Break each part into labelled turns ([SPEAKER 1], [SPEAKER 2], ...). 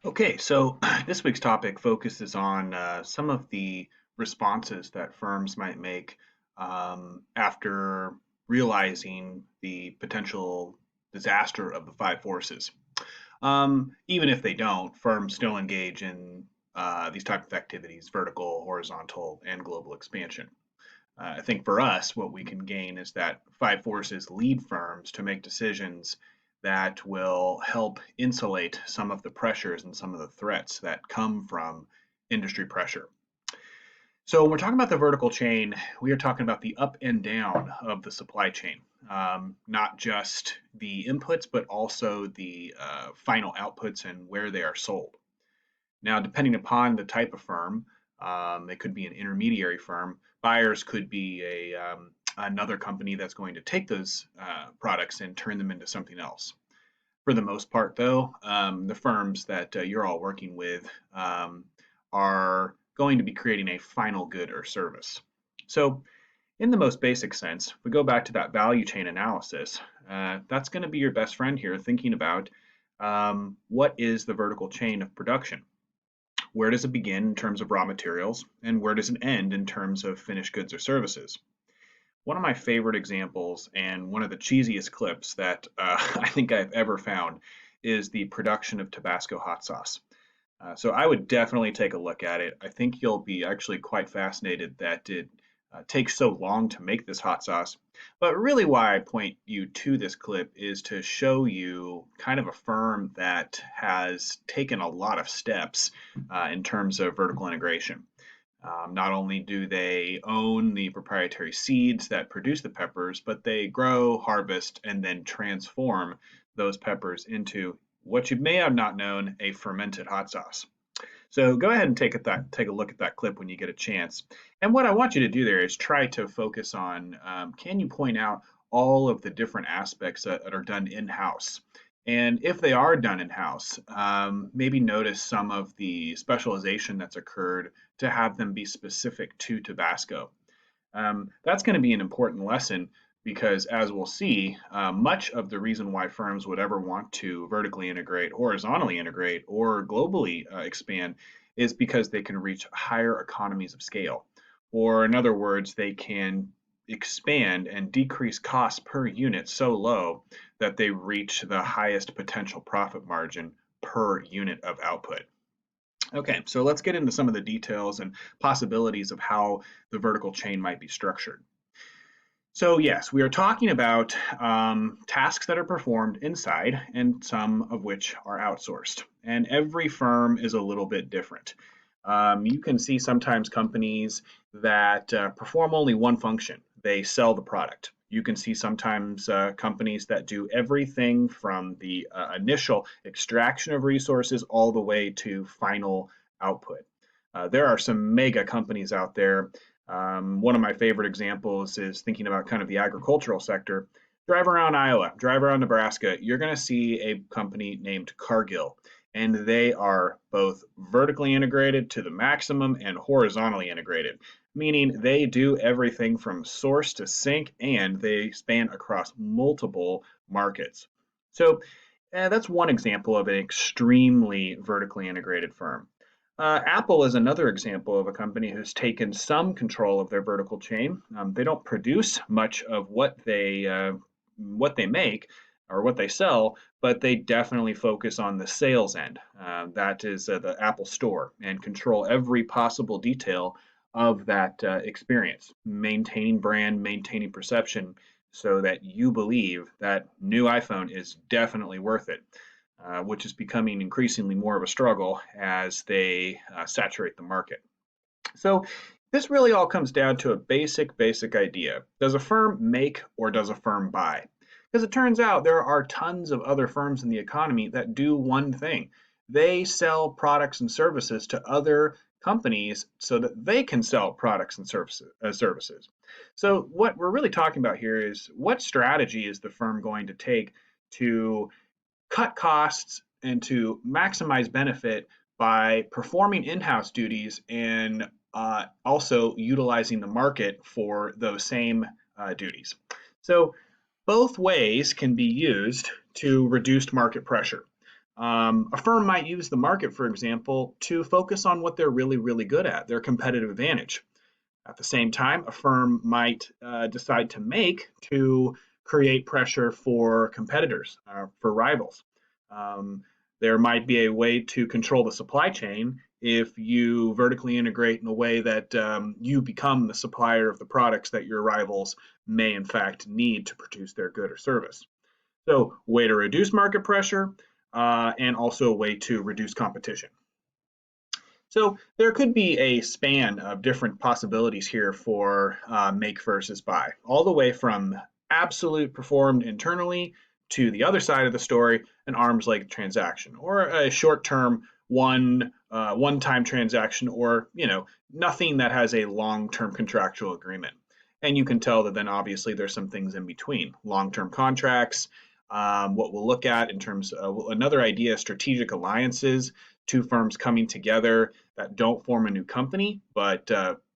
[SPEAKER 1] Okay, so this week's topic focuses on some of the responses that firms might make after realizing the potential disaster of the five forces. Even if they don't, firms still engage in these type of activities: vertical, horizontal, and global expansion. I think for us, what we can gain is that five forces lead firms to make decisions that will help insulate some of the pressures and some of the threats that come from industry pressure. So, when we're talking about the vertical chain, we are talking about the up and down of the supply chain, not just the inputs, but also the final outputs and where they are sold. Now, depending upon the type of firm, it could be an intermediary firm. Buyers could be another company that's going to take those products and turn them into something else. For the most part, though, the firms that you're all working with are going to be creating a final good or service. So, in the most basic sense, if we go back to that value chain analysis, that's going to be your best friend here, thinking about what is the vertical chain of production. Where does it begin in terms of raw materials, and where does it end in terms of finished goods or services? One of my favorite examples, and one of the cheesiest clips that I think I've ever found, is the production of Tabasco hot sauce. So I would definitely take a look at it. I think you'll be actually quite fascinated that it takes so long to make this hot sauce. But really, why I point you to this clip is to show you kind of a firm that has taken a lot of steps in terms of vertical integration. Not only do they own the proprietary seeds that produce the peppers, but they grow, harvest, and then transform those peppers into what you may have not known, a fermented hot sauce. So go ahead and take a look at that clip when you get a chance. And what I want you to do there is try to focus on, can you point out all of the different aspects that are done in-house? And if they are done in-house, maybe notice some of the specialization that's occurred to have them be specific to Tabasco. That's going to be an important lesson because, as we'll see, much of the reason why firms would ever want to vertically integrate, horizontally integrate, or globally expand is because they can reach higher economies of scale. Or, in other words, they can expand and decrease costs per unit so low that they reach the highest potential profit margin per unit of output. Okay, so let's get into some of the details and possibilities of how the vertical chain might be structured. So yes, we are talking about tasks that are performed inside and some of which are outsourced. And every firm is a little bit different. You can see sometimes companies that perform only one function. They sell the product. You can see sometimes companies that do everything from the initial extraction of resources all the way to final output. There are some mega companies out there. One of my favorite examples is thinking about kind of the agricultural sector. Drive around Iowa, drive around Nebraska, you're going to see a company named Cargill, and they are both vertically integrated to the maximum and horizontally integrated, meaning they do everything from source to sink and they span across multiple markets. So that's one example of an extremely vertically integrated firm. Apple is another example of a company who's taken some control of their vertical chain. They don't produce much of what they make or what they sell, but they definitely focus on the sales end. That is the Apple Store, and control every possible detail of that experience, maintaining brand, maintaining perception, so that you believe that new iPhone is definitely worth it. Which is becoming increasingly more of a struggle as they saturate the market. So this really all comes down to a basic idea. Does a firm make or does a firm buy? Because it turns out there are tons of other firms in the economy that do one thing. They sell products and services to other companies so that they can sell products and services. So what we're really talking about here is, what strategy is the firm going to take to cut costs and to maximize benefit by performing in-house duties and also utilizing the market for those same duties. So both ways can be used to reduce market pressure. A firm might use the market, for example, to focus on what they're really, really good at, their competitive advantage. At the same time, a firm might decide to create pressure for competitors, for rivals. Um, there might be a way to control the supply chain if you vertically integrate in a way that you become the supplier of the products that your rivals may in fact need to produce their good or service. So, way to reduce market pressure and also a way to reduce competition. So there could be a span of different possibilities here for make versus buy, all the way from absolute performed internally to the other side of the story, an arm's length transaction, or a short-term one-time transaction, or nothing that has a long-term contractual agreement. And you can tell that then obviously there's some things in between, long-term contracts. What we'll look at in terms of another idea, strategic alliances, two firms coming together that don't form a new company, but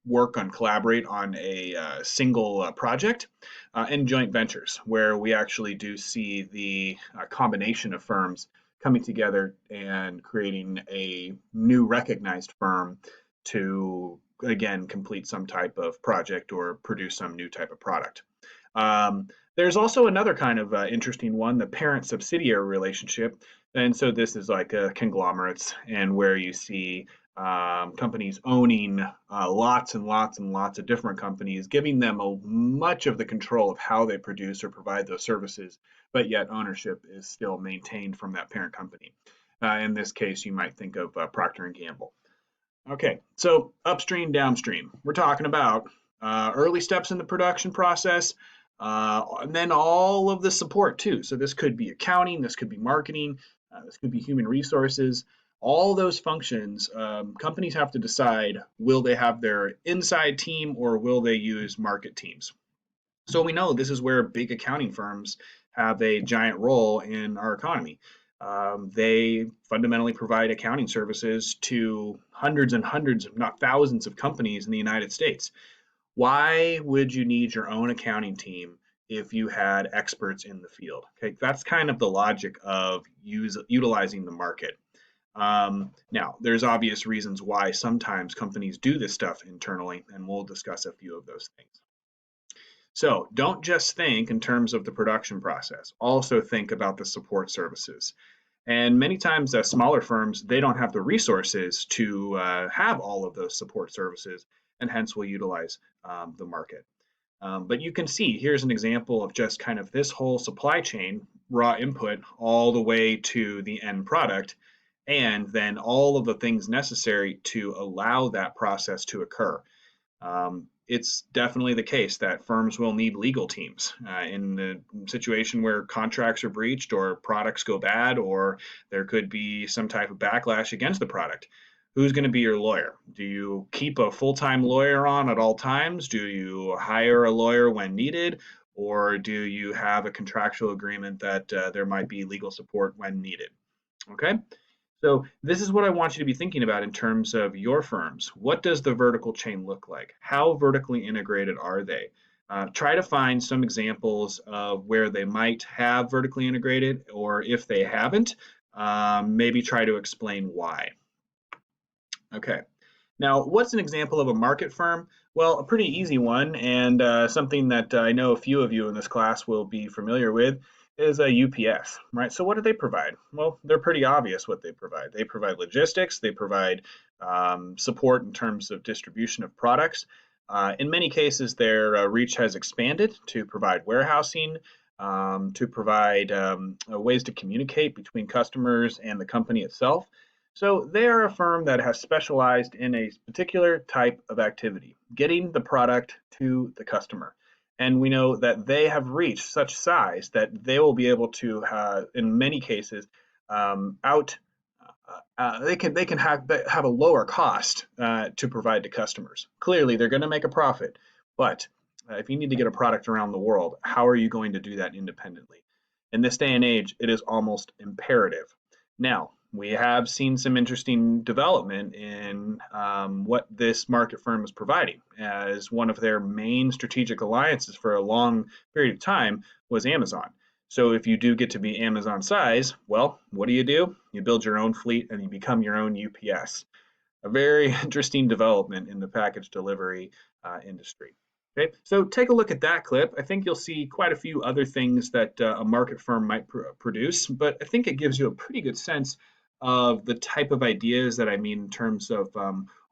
[SPEAKER 1] work on collaborate on a single project, and joint ventures, where we actually do see the combination of firms coming together and creating a new recognized firm to, again, complete some type of project or produce some new type of product. There's also another kind of interesting one, the parent subsidiary relationship. And so this is like conglomerates, and where you see companies owning lots and lots and lots of different companies, giving them much of the control of how they produce or provide those services, but yet ownership is still maintained from that parent company. In this case, you might think of Procter and Gamble. Okay, so upstream, downstream. We're talking about early steps in the production process, and then all of the support too. So this could be accounting, this could be marketing, this could be human resources. All those functions, companies have to decide, will they have their inside team or will they use market teams? So we know this is where big accounting firms have a giant role in our economy. They fundamentally provide accounting services to hundreds and hundreds, if not thousands, of companies in the United States. Why would you need your own accounting team if you had experts in the field? Okay, that's kind of the logic of utilizing the market. Now, there's obvious reasons why sometimes companies do this stuff internally, and we'll discuss a few of those things. So don't just think in terms of the production process, also think about the support services. And many times, smaller firms, they don't have the resources to have all of those support services, and hence will utilize the market. But you can see, here's an example of just kind of this whole supply chain, raw input, all the way to the end product, and then all of the things necessary to allow that process to occur. It's definitely the case that firms will need legal teams in the situation where contracts are breached or products go bad, or there could be some type of backlash against the product. Who's going to be your lawyer? Do you keep a full-time lawyer on at all times? Do you hire a lawyer when needed? Or do you have a contractual agreement that there might be legal support when needed? Okay. So this is what I want you to be thinking about in terms of your firms. What does the vertical chain look like? How vertically integrated are they? Try to find some examples of where they might have vertically integrated, or if they haven't, maybe try to explain why. Okay. Now, what's an example of a market firm? Well, a pretty easy one, and something that I know a few of you in this class will be familiar with, is a UPS, right? So what do they provide? Well, they're pretty obvious what they provide. They provide logistics, they provide support in terms of distribution of products. In many cases, their reach has expanded to provide warehousing, to provide ways to communicate between customers and the company itself. So they are a firm that has specialized in a particular type of activity, getting the product to the customer. And we know that they have reached such size that they will be able to, in many cases, they can have a lower cost to provide to customers. Clearly, they're going to make a profit, but if you need to get a product around the world, how are you going to do that independently? In this day and age, it is almost imperative. Now, we have seen some interesting development in what this market firm is providing, as one of their main strategic alliances for a long period of time was Amazon. So if you do get to be Amazon size, well, what do? You build your own fleet and you become your own UPS. A very interesting development in the package delivery industry. Okay, so take a look at that clip. I think you'll see quite a few other things that a market firm might produce, but I think it gives you a pretty good sense of the type of ideas that I mean in terms of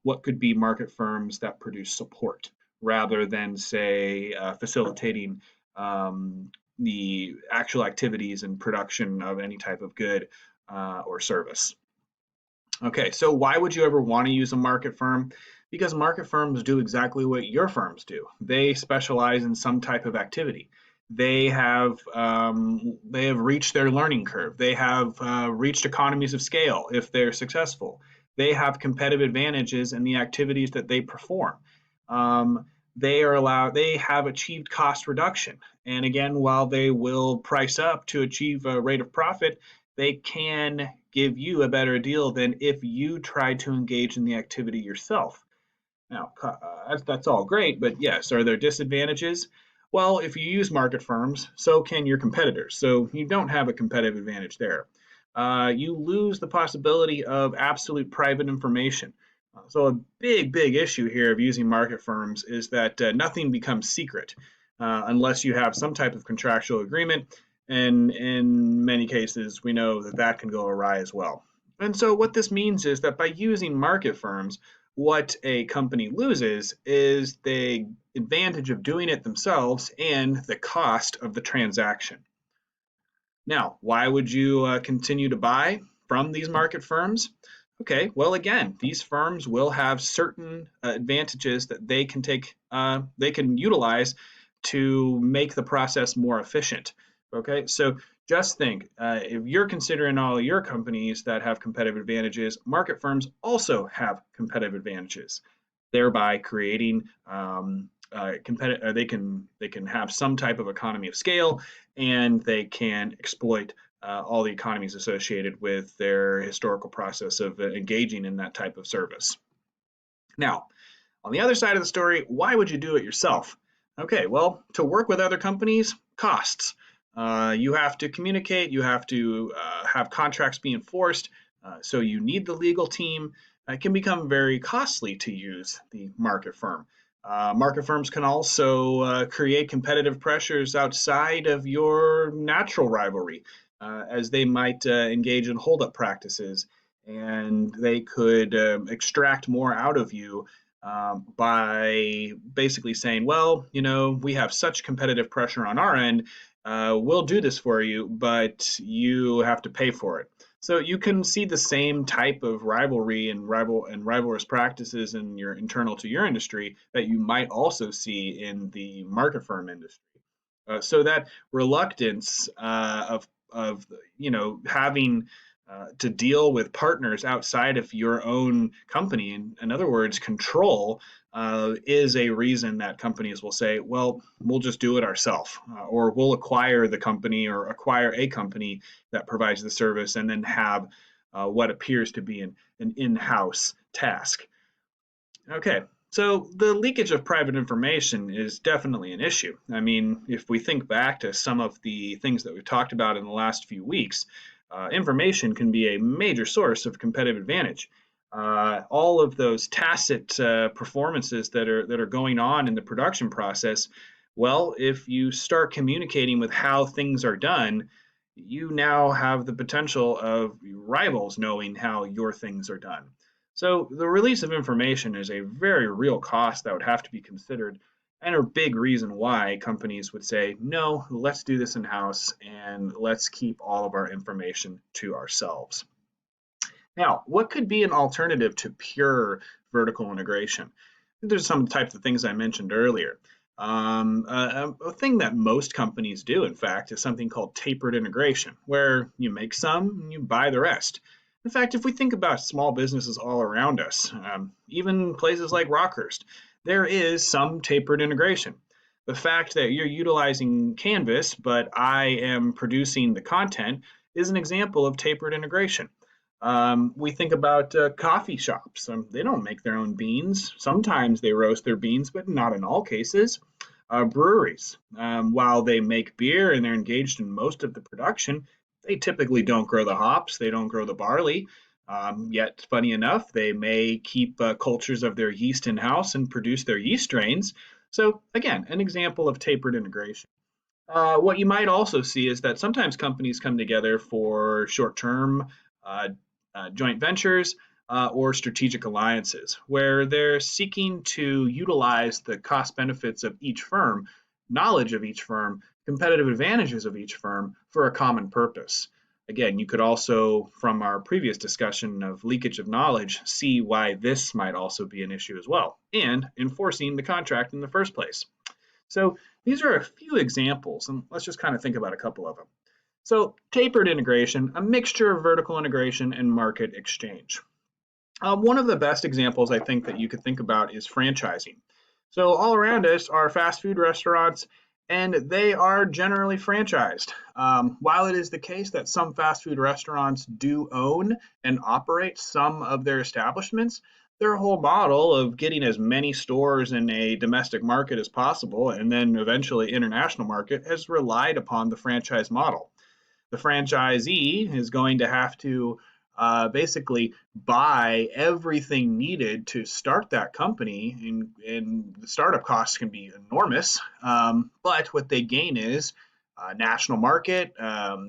[SPEAKER 1] what could be market firms that produce support rather than, say, facilitating the actual activities and production of any type of good or service. Okay, so why would you ever want to use a market firm? Because market firms do exactly what your firms do. They specialize in some type of activity. They have reached their learning curve. They have reached economies of scale if they're successful. They have competitive advantages in the activities that they perform. They have achieved cost reduction. And again, while they will price up to achieve a rate of profit, they can give you a better deal than if you tried to engage in the activity yourself. Now, that's all great, but yes, are there disadvantages? Well, if you use market firms, so can your competitors. So you don't have a competitive advantage there. You lose the possibility of absolute private information. So a big issue here of using market firms is that nothing becomes secret unless you have some type of contractual agreement. And in many cases, we know that that can go awry as well. And so what this means is that by using market firms, what a company loses is the advantage of doing it themselves and the cost of the transaction. Now, why would you continue to buy from these market firms? Okay, well, again, these firms will have certain advantages that they can utilize to make the process more efficient. Okay, so just think if you're considering all of your companies that have competitive advantages, market firms also have competitive advantages, thereby creating they can have some type of economy of scale, and they can exploit all the economies associated with their historical process of engaging in that type of service. Now, on the other side of the story, why would you do it yourself? Okay, well, to work with other companies, costs. You have to communicate, you have to have contracts be enforced, so you need the legal team. It can become very costly to use the market firm. Market firms can also create competitive pressures outside of your natural rivalry, as they might engage in holdup practices, and they could extract more out of you by basically saying, well, we have such competitive pressure on our end, we'll do this for you, but you have to pay for it. So you can see the same type of rivalry and rivalrous practices in your internal to your industry that you might also see in the market firm industry. So that reluctance of having to deal with partners outside of your own company, in other words, control, is a reason that companies will say, well, we'll just do it ourselves, or we'll acquire the company or acquire a company that provides the service and then have what appears to be an in-house task. Okay, so the leakage of private information is definitely an issue. I mean, if we think back to some of the things that we've talked about in the last few weeks, information can be a major source of competitive advantage. All of those tacit performances that are going on in the production process, well, if you start communicating with how things are done, you now have the potential of rivals knowing how your things are done. So the release of information is a very real cost that would have to be considered, and a big reason why companies would say, no, let's do this in-house and let's keep all of our information to ourselves. Now, what could be an alternative to pure vertical integration? There's some types of things I mentioned earlier. A thing that most companies do, in fact, is something called tapered integration, where you make some and you buy the rest. In fact, if we think about small businesses all around us, even places like Rockhurst, there is some tapered integration. The fact that you're utilizing Canvas, but I am producing the content, is an example of tapered integration. We think about coffee shops. They don't make their own beans. Sometimes they roast their beans, but not in all cases. breweries. While they make beer and they're engaged in most of the production, they typically don't grow the hops, they don't grow the barley. Yet, funny enough, they may keep cultures of their yeast in house and produce their yeast strains. So, again, an example of tapered integration. What you might also see is that sometimes companies come together for short-term uh, joint ventures or strategic alliances, where they're seeking to utilize the cost benefits of each firm, knowledge of each firm, competitive advantages of each firm for a common purpose. Again, you could also, from our previous discussion of leakage of knowledge, see why this might also be an issue as well, and enforcing the contract in the first place. So these are a few examples, and let's just kind of think about a couple of them. So tapered integration, a mixture of vertical integration and market exchange. One of the best examples I think that you could think about is franchising. So all around us are fast food restaurants, and they are generally franchised. While it is the case that some fast food restaurants do own and operate some of their establishments, their whole model of getting as many stores in a domestic market as possible and then eventually international market has relied upon the franchise model. The franchisee is going to have to basically buy everything needed to start that company, and the startup costs can be enormous. But what they gain is national market,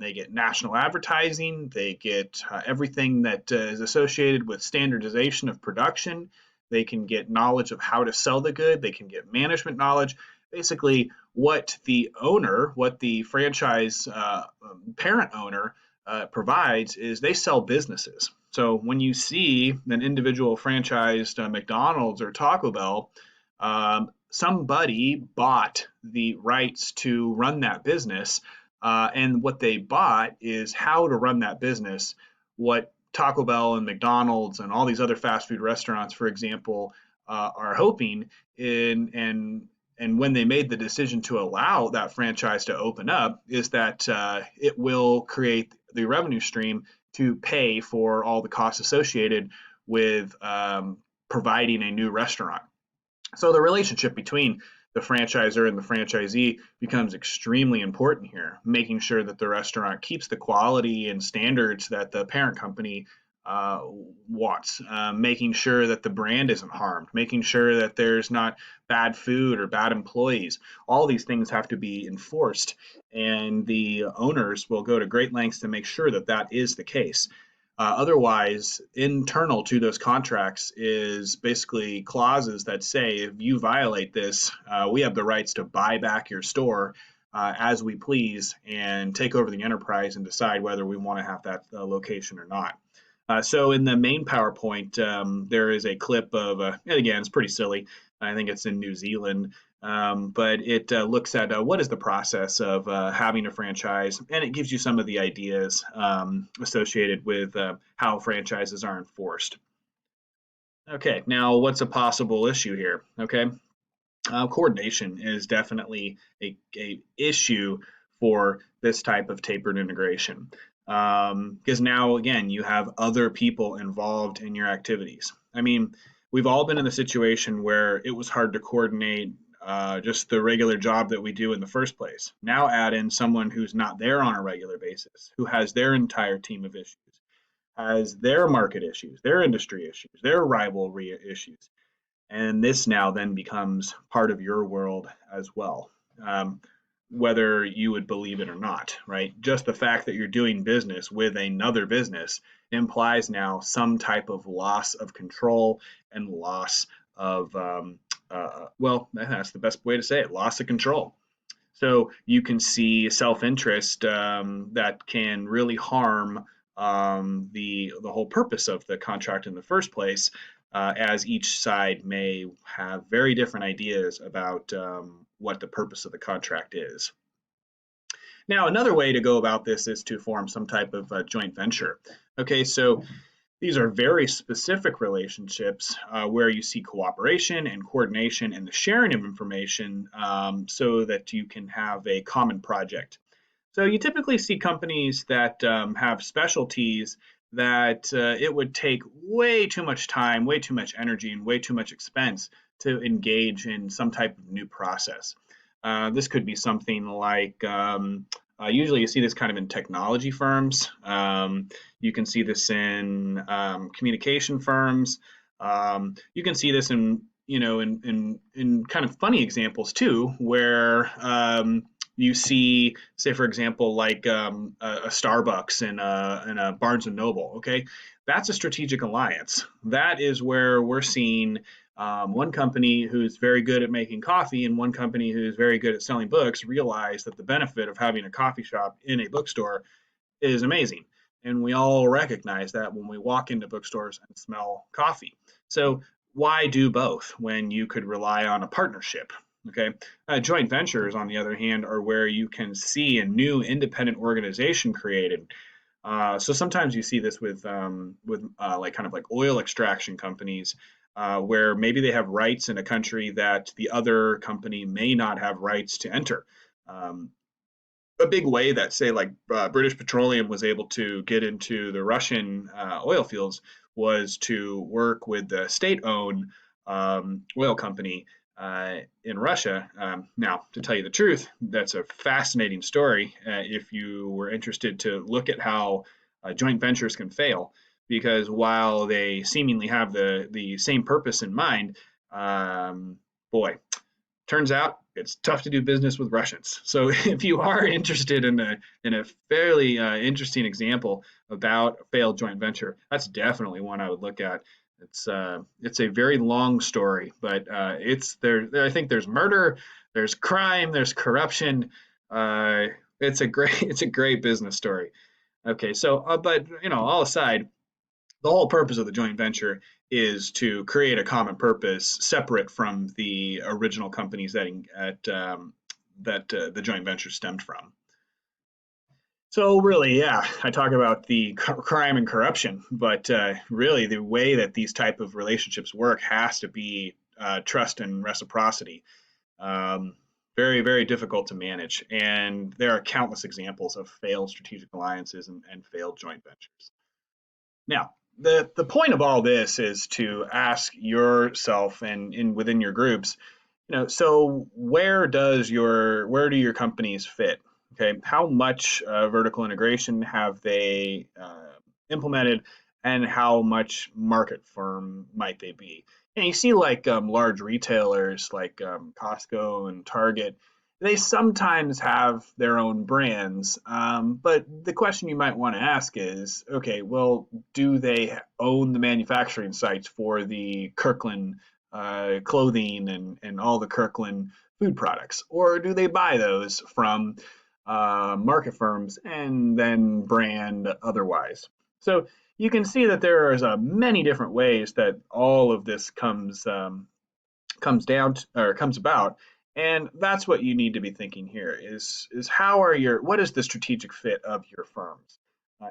[SPEAKER 1] they get national advertising, they get everything that is associated with standardization of production. They can get knowledge of how to sell the good, they can get management knowledge. Basically, what the owner, what the franchise parent owner provides is they sell businesses. So when you see an individual franchised McDonald's or Taco Bell, somebody bought the rights to run that business, and what they bought is how to run that business. What Taco Bell and McDonald's and all these other fast food restaurants, for example, are hoping in and when they made the decision to allow that franchise to open up, is that it will create the revenue stream to pay for all the costs associated with providing a new restaurant. So the relationship between the franchisor and the franchisee becomes extremely important here, making sure that the restaurant keeps the quality and standards that the parent company wants, making sure that the brand isn't harmed, making sure that there's not bad food or bad employees. All these things have to be enforced, and the owners will go to great lengths to make sure that that is the case. Otherwise, internal to those contracts is basically clauses that say if you violate this, we have the rights to buy back your store as we please and take over the enterprise and decide whether we want to have that location or not. So in the main PowerPoint, there is a clip of, and again, it's pretty silly. I think it's in New Zealand, but it looks at what is the process of having a franchise, and it gives you some of the ideas associated with how franchises are enforced. Okay, now what's a possible issue here? Okay, coordination is definitely a issue for this type of tapered integration. Because now, again, you have other people involved in your activities. I mean, we've all been in the situation where it was hard to coordinate just the regular job that we do in the first place. Now add in someone who's not there on a regular basis, who has their entire team of issues, has their market issues, their industry issues, their rivalry issues. And this now then becomes part of your world as well. Whether you would believe it or not, right? Just the fact that you're doing business with another business implies now some type of loss of control and loss of, well, that's the best way to say it, loss of control. So you can see self-interest that can really harm the whole purpose of the contract in the first place, as each side may have very different ideas about what the purpose of the contract is. Now, another way to go about this is to form some type of joint venture. Okay, so these are very specific relationships where you see cooperation and coordination and the sharing of information so that you can have a common project. So you typically see companies that have specialties that it would take way too much time, way too much energy, and way too much expense to engage in some type of new process. This could be something like usually you see this kind of in technology firms. You can see this in communication firms. You can see this in in kind of funny examples too, where you see, say for example, like a Starbucks and a Barnes and Noble. Okay, that's a strategic alliance. That is where we're seeing one company who's very good at making coffee and one company who's very good at selling books realize that the benefit of having a coffee shop in a bookstore is amazing. And we all recognize that when we walk into bookstores and smell coffee. So why do both when you could rely on a partnership? Okay. Joint ventures, on the other hand, are where you can see a new independent organization created. So sometimes you see this with like kind of like oil extraction companies, where maybe they have rights in a country that the other company may not have rights to enter. Um, a big way that, say, like British Petroleum was able to get into the Russian oil fields was to work with the state-owned oil company in Russia. Now, to tell you the truth, that's a fascinating story. If you were interested to look at how joint ventures can fail, because while they seemingly have the same purpose in mind, boy, turns out it's tough to do business with Russians. So if you are interested in a fairly interesting example about a failed joint venture, that's definitely one I would look at. It's a very long story, but it's there. I think there's murder, there's crime, there's corruption. Uh, it's a great business story. Okay, so but all aside, the whole purpose of the joint venture is to create a common purpose separate from the original companies that the joint venture stemmed from. So really, yeah, I talk about the crime and corruption, but really the way that these type of relationships work has to be trust and reciprocity. Um, very difficult to manage, and there are countless examples of failed strategic alliances and failed joint ventures. Now, the point of all this is to ask yourself and in within your groups, so where do your companies fit? Okay, how much vertical integration have they implemented, and how much market firm might they be? And you see, like large retailers like Costco and Target, they sometimes have their own brands, but the question you might want to ask is, okay, well, do they own the manufacturing sites for the Kirkland clothing and all the Kirkland food products, or do they buy those from market firms and then brand otherwise? So you can see that there is many different ways that all of this comes down to, or comes about, and that's what you need to be thinking here is what is the strategic fit of your firms,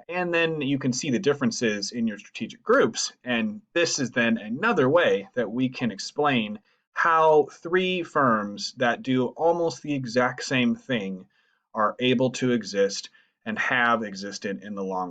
[SPEAKER 1] and then you can see the differences in your strategic groups, and this is then another way that we can explain how three firms that do almost the exact same thing are able to exist and have existed in the long